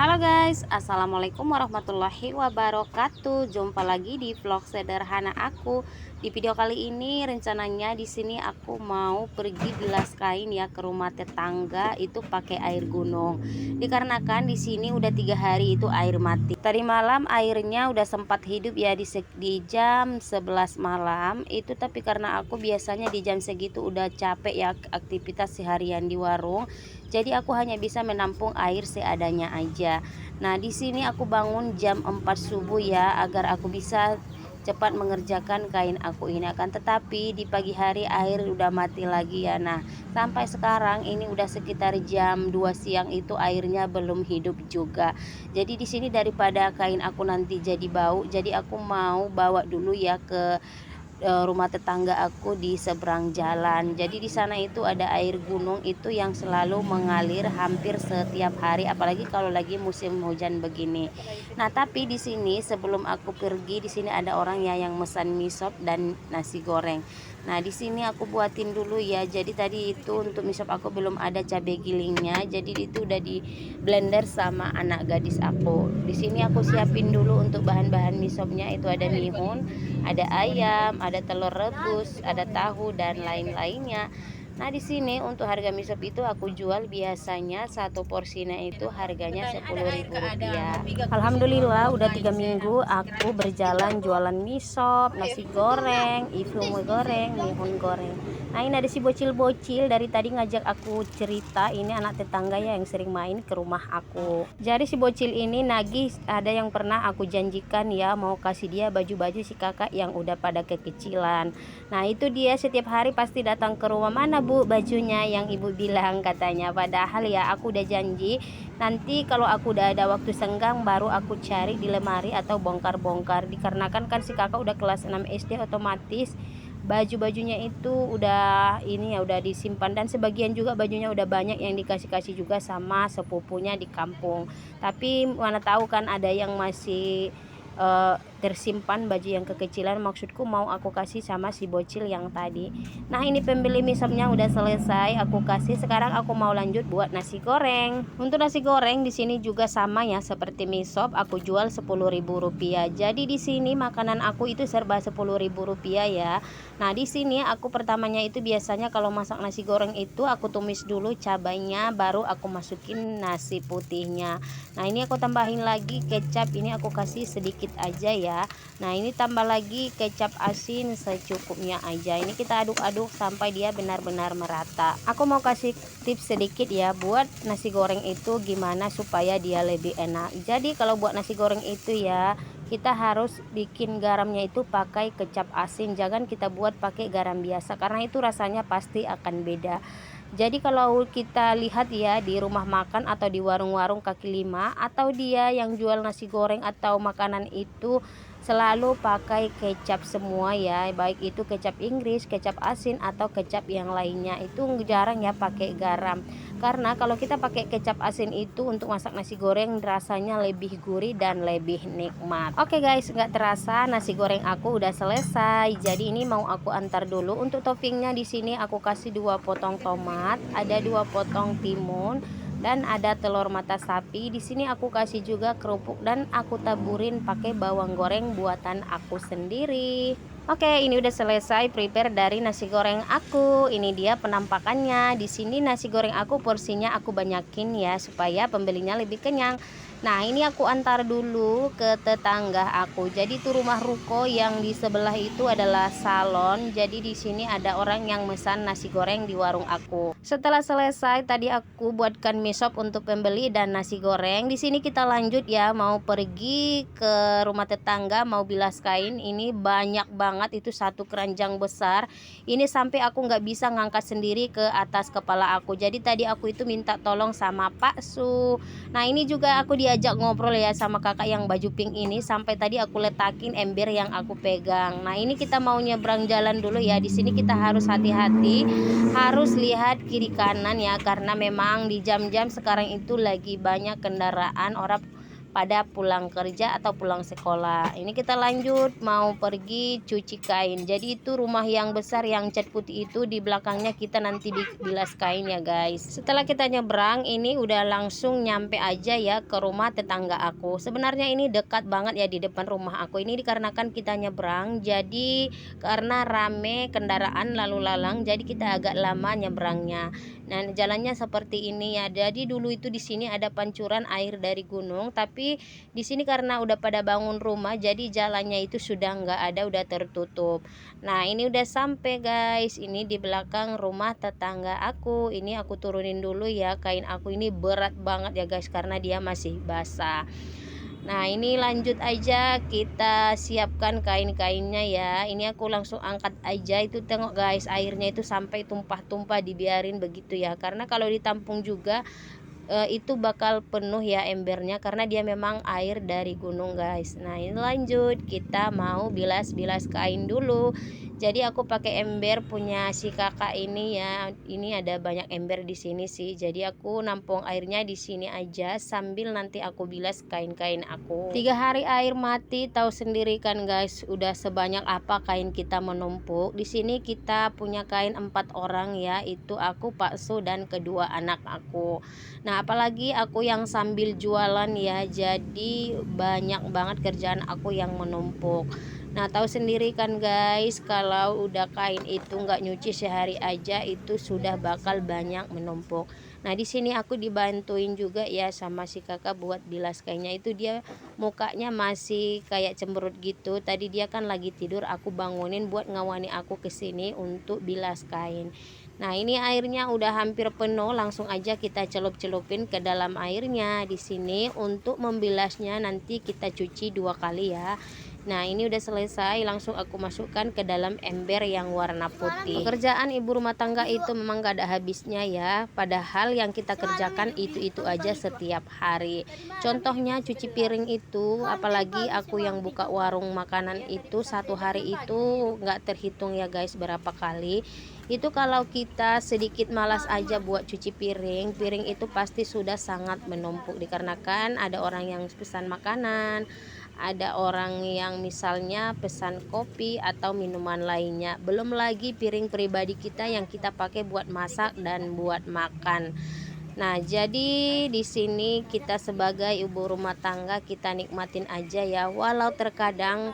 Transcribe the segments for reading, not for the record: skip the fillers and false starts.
Halo guys, assalamualaikum warahmatullahi wabarakatuh. Jumpa lagi di vlog sederhana aku. Di video kali ini rencananya di sini aku mau pergi bilas kain ya ke rumah tetangga itu pakai air gunung. Dikarenakan di sini udah 3 hari itu air mati. Tadi malam airnya udah sempat hidup ya di jam 11 malam itu, tapi karena aku biasanya di jam segitu udah capek ya aktivitas seharian di warung. Jadi aku hanya bisa menampung air seadanya aja. Nah, di sini aku bangun jam 4 subuh ya agar aku bisa cepat mengerjakan kain aku ini. Akan tetapi di pagi hari air udah mati lagi ya. Nah, sampai sekarang ini udah sekitar jam 2 siang itu airnya belum hidup juga. Jadi di sini daripada kain aku nanti jadi bau, jadi aku mau bawa dulu ya ke rumah tetangga aku di seberang jalan. Jadi di sana itu ada air gunung itu yang selalu mengalir hampir setiap hari, apalagi kalau lagi musim hujan begini. Nah, tapi di sini sebelum aku pergi di sini ada orang ya yang mesan mie sop dan nasi goreng. Nah, di sini aku buatin dulu ya. Jadi tadi itu untuk mie sop aku belum ada cabai gilingnya. Jadi itu udah di blender sama anak gadis aku. Di sini aku siapin dulu untuk bahan-bahan mie sopnya itu ada mihun, ada ayam, ada telur rebus, ada tahu dan lain-lainnya. Nah, di sini untuk harga mie sop itu aku jual biasanya satu porsinya itu harganya Rp10.000. Alhamdulillah udah 3 minggu aku berjalan jualan mie sop, nasi goreng, mie goreng, mihun goreng. Nah, ini ada si bocil-bocil dari tadi ngajak aku cerita, ini anak tetangga ya yang sering main ke rumah aku. Jadi si bocil ini nagih, ada yang pernah aku janjikan ya mau kasih dia baju-baju si kakak yang udah pada kekecilan. Nah, itu dia setiap hari pasti datang ke rumah. Mana bu bajunya yang ibu bilang katanya. Padahal ya aku udah janji nanti kalau aku udah ada waktu senggang baru aku cari di lemari atau bongkar-bongkar. Dikarenakan kan si kakak udah kelas 6 SD, otomatis baju-bajunya itu udah ini ya udah disimpan, dan sebagian juga bajunya udah banyak yang dikasih-kasih juga sama sepupunya di kampung. Tapi mana tahu kan ada yang masih tersimpan baju yang kekecilan, maksudku mau aku kasih sama si bocil yang tadi. Nah, ini pembeli mie sopnya udah selesai aku kasih. Sekarang aku mau lanjut buat nasi goreng. Untuk nasi goreng di sini juga sama ya seperti mie sop, aku jual Rp10.000. Jadi di sini makanan aku itu serba Rp10.000 ya. Nah, di sini aku pertamanya itu biasanya kalau masak nasi goreng itu aku tumis dulu cabainya, baru aku masukin nasi putihnya. Nah, ini aku tambahin lagi kecap, ini aku kasih sedikit aja ya. Nah, ini tambah lagi kecap asin secukupnya aja. Ini kita aduk-aduk sampai dia benar-benar merata. Aku mau kasih tips sedikit ya buat nasi goreng itu gimana supaya dia lebih enak. Jadi kalau buat nasi goreng itu ya kita harus bikin garamnya itu pakai kecap asin, jangan kita buat pakai garam biasa karena itu rasanya pasti akan beda. Jadi kalau kita lihat ya di rumah makan atau di warung-warung kaki lima atau dia yang jual nasi goreng atau makanan itu selalu pakai kecap semua ya, baik itu kecap Inggris, kecap asin atau kecap yang lainnya, itu jarang ya pakai garam. Karena kalau kita pakai kecap asin itu untuk masak nasi goreng rasanya lebih gurih dan lebih nikmat. Oke guys, nggak terasa nasi goreng aku udah selesai. Jadi ini mau aku antar dulu. Untuk toppingnya di sini aku kasih 2 potong tomat, ada 2 potong timun, dan ada telur mata sapi. Di sini aku kasih juga kerupuk dan aku taburin pakai bawang goreng buatan aku sendiri. Oke, ini udah selesai prepare dari nasi goreng aku. Ini dia penampakannya. Di sini nasi goreng aku porsinya aku banyakin ya supaya pembelinya lebih kenyang. Nah, ini aku antar dulu ke tetangga aku. Jadi itu rumah ruko yang di sebelah itu adalah salon. Jadi di sini ada orang yang mesan nasi goreng di warung aku. Setelah selesai tadi aku buatkan mie sop untuk pembeli dan nasi goreng. Di sini kita lanjut ya, mau pergi ke rumah tetangga mau bilas kain. Ini banyak banget, itu satu keranjang besar. Ini sampai aku nggak bisa ngangkat sendiri ke atas kepala aku. Jadi tadi aku itu minta tolong sama Pak Su. Nah, ini juga aku diajak ngobrol ya sama kakak yang baju pink ini, sampai tadi aku letakin ember yang aku pegang. Nah, ini kita mau nyebrang jalan dulu ya. Di sini kita harus hati-hati, harus lihat kiri kanan ya, karena memang di jam-jam sekarang itu lagi banyak kendaraan orang pada pulang kerja atau pulang sekolah. Ini kita lanjut mau pergi cuci kain. Jadi itu rumah yang besar yang cat putih itu, di belakangnya kita nanti bilas kain ya guys. Setelah kita nyebrang ini udah langsung nyampe aja ya ke rumah tetangga aku. Sebenarnya ini dekat banget ya di depan rumah aku. Ini dikarenakan kita nyebrang, jadi karena rame kendaraan lalu lalang, jadi kita agak lama nyebrangnya. Nah, jalannya seperti ini ya. Jadi dulu itu di sini ada pancuran air dari gunung, tapi di sini karena udah pada bangun rumah, jadi jalannya itu sudah nggak ada, udah tertutup. Nah, ini udah sampai guys. Ini di belakang rumah tetangga aku. Ini aku turunin dulu ya, kain aku ini berat banget ya guys karena dia masih basah. Nah, ini lanjut aja kita siapkan kain-kainnya ya. Ini aku langsung angkat aja. Itu tengok guys, airnya itu sampai tumpah-tumpah, dibiarin begitu ya. Karena kalau ditampung juga itu bakal penuh ya embernya karena dia memang air dari gunung guys. Nah, ini lanjut kita mau bilas-bilas kain dulu. Jadi aku pakai ember punya si kakak ini ya. Ini ada banyak ember di sini sih. Jadi aku nampung airnya di sini aja sambil nanti aku bilas kain-kain aku. 3 hari air mati, tahu sendiri kan guys, udah sebanyak apa kain kita menumpuk. Di sini kita punya kain 4 orang ya. Itu aku, Pak Su, dan kedua anak aku. Nah, apalagi aku yang sambil jualan ya, jadi banyak banget kerjaan aku yang menumpuk. Nah, tahu sendiri kan guys, kalau udah kain itu nggak nyuci sehari aja itu sudah bakal banyak menumpuk. Nah, di sini aku dibantuin juga ya sama si kakak buat bilas kainnya. Itu dia mukanya masih kayak cemberut gitu. Tadi dia kan lagi tidur, aku bangunin buat ngawani aku ke sini untuk bilas kain. Nah, ini airnya udah hampir penuh, langsung aja kita celup-celupin ke dalam airnya. Di sini untuk membilasnya nanti kita cuci 2 kali ya. Nah, ini udah selesai, langsung aku masukkan ke dalam ember yang warna putih. Pekerjaan ibu rumah tangga itu memang gak ada habisnya ya. Padahal yang kita kerjakan itu aja setiap hari. Contohnya cuci piring itu, apalagi aku yang buka warung makanan itu, 1 hari itu gak terhitung ya guys berapa kali. Itu kalau kita sedikit malas aja buat cuci piring, piring itu pasti sudah sangat menumpuk. Dikarenakan ada orang yang pesan makanan, ada orang yang misalnya pesan kopi atau minuman lainnya. Belum lagi piring pribadi kita yang kita pakai buat masak dan buat makan. Nah, jadi di sini kita sebagai ibu rumah tangga kita nikmatin aja ya. Walau terkadang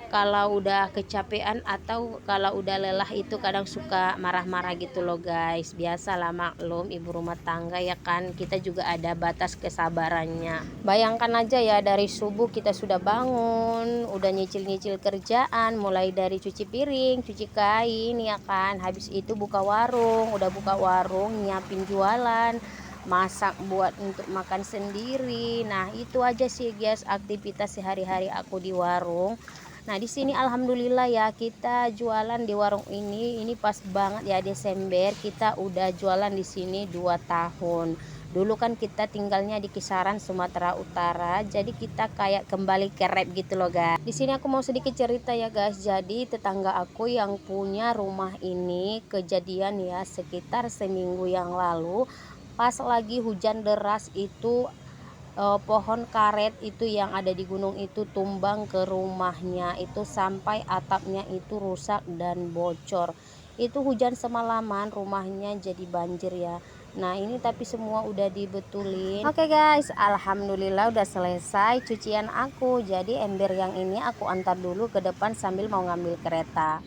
kalau udah kecapean atau kalau udah lelah itu kadang suka marah-marah gitu loh guys. Biasalah, maklum ibu rumah tangga ya kan, kita juga ada batas kesabarannya. Bayangkan aja ya, dari subuh kita sudah bangun, udah nyicil-nyicil kerjaan, mulai dari cuci piring, cuci kain ya kan, habis itu buka warung, udah buka warung, nyiapin jualan, masak buat untuk makan sendiri. Nah, itu aja sih guys aktivitas sehari-hari aku di warung. Nah, di sini alhamdulillah ya kita jualan di warung ini pas banget ya Desember kita udah jualan di sini 2 tahun. Dulu kan kita tinggalnya di kisaran Sumatera Utara, jadi kita kayak kembali ke rap gitu loh guys. Di sini aku mau sedikit cerita ya guys. Jadi tetangga aku yang punya rumah ini kejadian ya sekitar seminggu yang lalu pas lagi hujan deras itu pohon karet itu yang ada di gunung itu tumbang ke rumahnya, itu sampai atapnya itu rusak dan bocor. Itu hujan semalaman rumahnya jadi banjir ya. Nah, ini tapi semua udah dibetulin. Oke guys, alhamdulillah udah selesai cucian aku. Jadi ember yang ini aku antar dulu ke depan sambil mau ngambil kereta.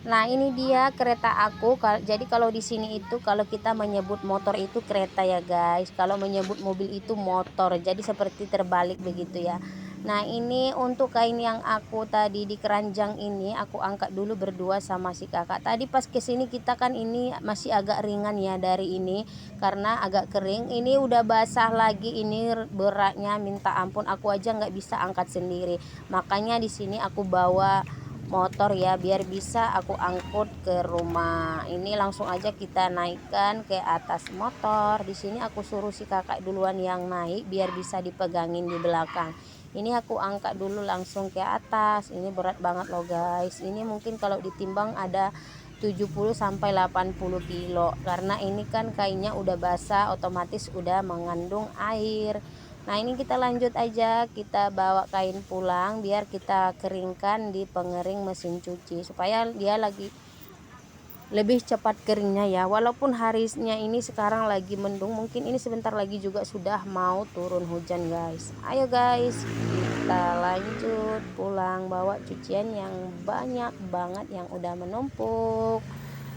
Nah, ini dia kereta aku. Jadi kalau di sini itu kalau kita menyebut motor itu kereta ya guys. Kalau menyebut mobil itu motor. Jadi seperti terbalik begitu ya. Nah, ini untuk kain yang aku tadi di keranjang ini aku angkat dulu berdua sama si kakak. Tadi pas kesini kita kan ini masih agak ringan ya dari ini karena agak kering. Ini udah basah lagi, ini beratnya minta ampun. Aku aja nggak bisa angkat sendiri. Makanya di sini aku bawa motor ya biar bisa aku angkut ke rumah. Ini langsung aja kita naikkan ke atas motor. Di sini aku suruh si kakak duluan yang naik biar bisa dipegangin di belakang. Ini aku angkat dulu langsung ke atas. Ini berat banget loh guys. Ini mungkin kalau ditimbang ada 70 sampai 80 kilo karena ini kan kainnya udah basah, otomatis udah mengandung air. Nah ini kita lanjut aja, kita bawa kain pulang biar kita keringkan di pengering mesin cuci supaya dia lebih cepat keringnya ya. Walaupun harinya ini sekarang lagi mendung, mungkin ini sebentar lagi juga sudah mau turun hujan guys. Ayo guys, kita lanjut pulang bawa cucian yang banyak banget yang udah menumpuk.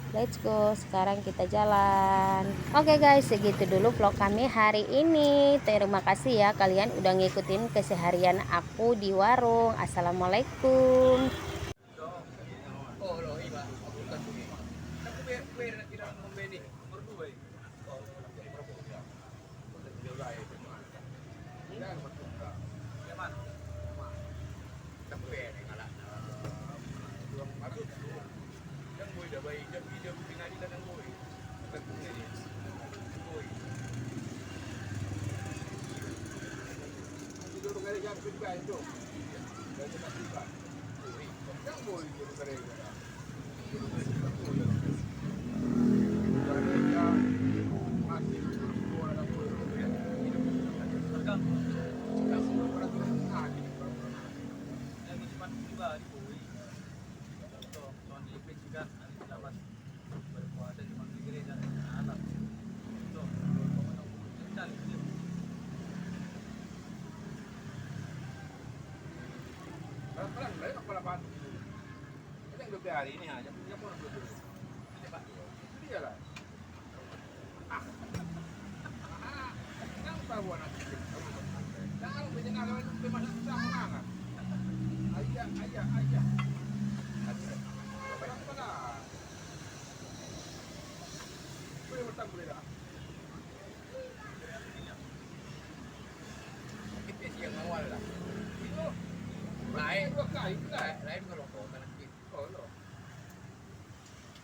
Let's go, sekarang kita jalan. Oke guys, segitu dulu vlog kami hari ini. Terima kasih ya kalian udah ngikutin keseharian aku di warung. Assalamualaikum. Hari ini aja punya pun belum. Ini Pak. Itu dia lah. Kenapa buat anak kecil? Jangan punya ngalah bermaksud sama. Ayah. Barang pada. Boleh bertemu boleh tak? Kita siang awal lah. Itu lain dua kali lah. Lain kalau kau anak kecil. Oh no.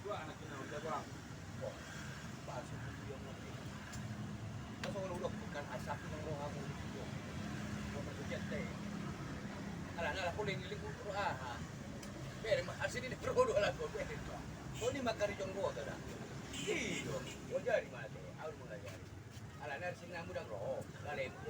Dua anak kecil udah bang. Oh. Pasal dia mati. Masa orang udah bukan asap yang roh aku. Kau berjaya teh. Alah kuling-kuling ku ah. Bere asini ni pro lah kau bere. Kau ni makari jonggo tu dah. Iyo. Kau jadi mati. Aku mengajari. Alah nasi namu dah roh. Lain tu